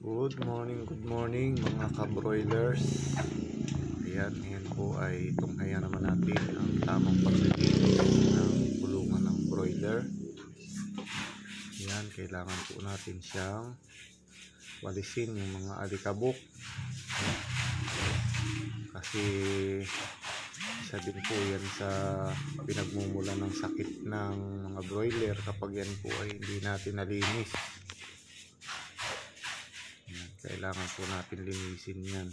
Good morning mga ka-broilers. Ayan po ay tunghayan naman natin ang tamang paglilinis ng kulungan ng broiler. Ayan, kailangan po natin siyang walisin yung mga alikabok. Kasi isa din po yan sa pinagmumula ng sakit ng mga broiler kapag yan po ay hindi natin nalinis. Kailangan po natin linisin yan.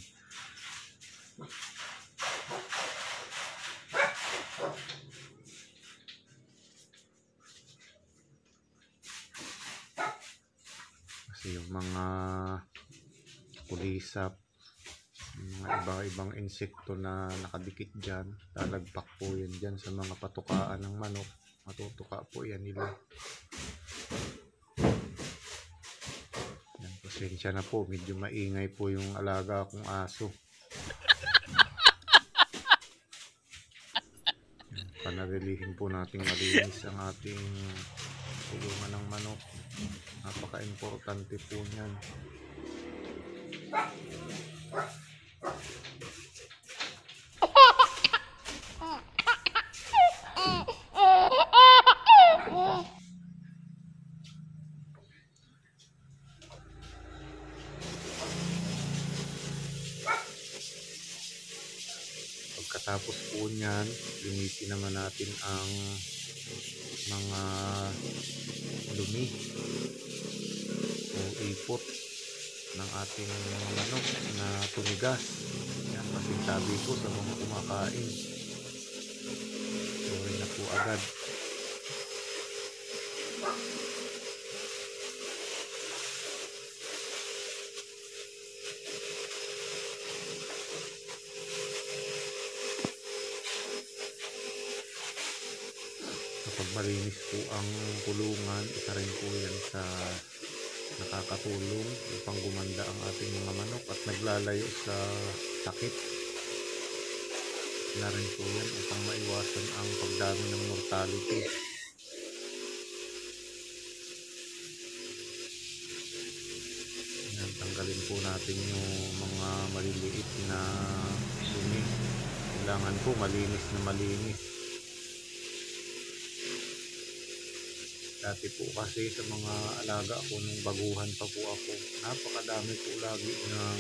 Kasi yung mga kulisap, mga ibang insekto na nakadikit dyan, lalagpak po yan dyan sa mga patukaan ng manok. Matutuka po yan nila. Pasensya na po, medyo maingay po yung alaga kong aso. Panarilihin po nating malinis ang ating kulungan ng manok. Napaka-importante po niyan. Pagkatapos po niyan, linisin naman natin ang mga dumi o ipot ng ating manok na tumigas. Yan, masintabi po sa mga kumakain. Sorry na po agad. Kapag malinis po ang kulungan, isa rin po yan sa nakakatulong upang gumanda ang ating mga manok at naglalayo sa sakit. Na rin po yan upang maiwasan ang pagdami ng mortality. Yan, tanggalin po natin yung mga maliliit na dumi. Kailangan po malinis na malinis. Dati po kasi sa mga alaga ko nung baguhan pa po ako, napakadami po lagi ng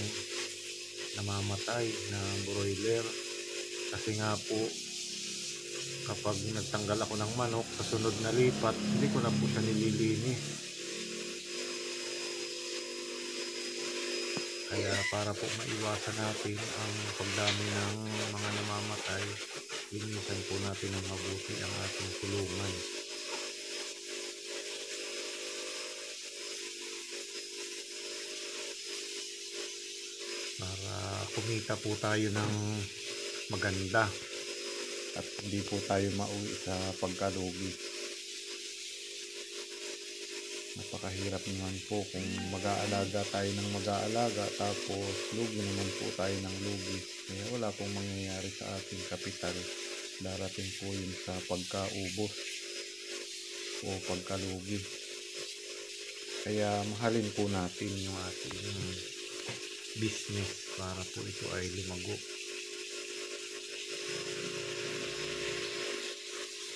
namamatay na broiler. Kasi nga po, kapag nagtanggal ako ng manok, sa sunod na lipat, hindi ko na po siya nililinis. Kaya para po maiwasan natin ang pagdami ng mga namamatay, linisan po natin ng mabuti ang ating kulungan. Para kumita po tayo ng maganda at hindi po tayo mauwi sa pagkalugi. Napakahirap naman po kung mag-aalaga tayo ng mag-aalaga tapos lugi naman po tayo ng lugi. Kaya wala pong mangyayari sa ating kapital. Darating po yun sa pagkaubos o pagkalugi. Kaya mahalin po natin yung ating business para po ito ay lumago.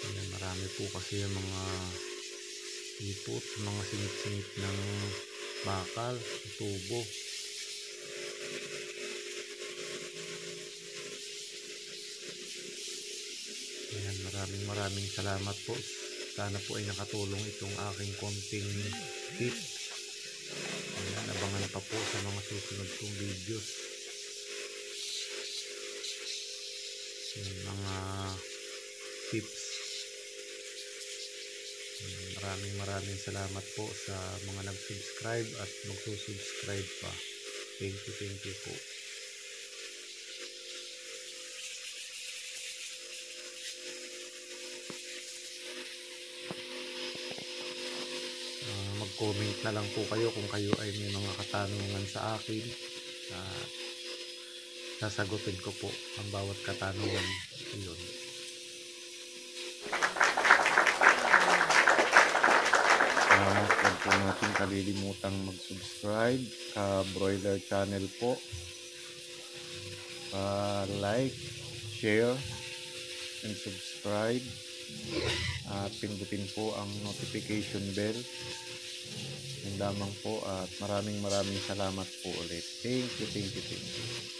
Ayan, marami po kasi yung mga ipot, mga singit-singit ng bakal, tubo. Ayan, maraming salamat po. Sana po ay nakatulong itong aking konting tips. Ayan, abangan pa po sa mga susunod kong videos. Yung mga tips. Maraming salamat po sa mga nag-subscribe at magsusubscribe pa. Thank you po. Mag-comment na lang po kayo kung kayo ay may mga katanungan sa akin. Sasagutin ko po ang bawat katanungan. Yun. Huwag po natin nating kalilimutang mag-subscribe sa Broiler Channel po. Like, share, and subscribe. At pindutin po ang notification bell. Yan lamang po at maraming salamat po ulit. Thank you.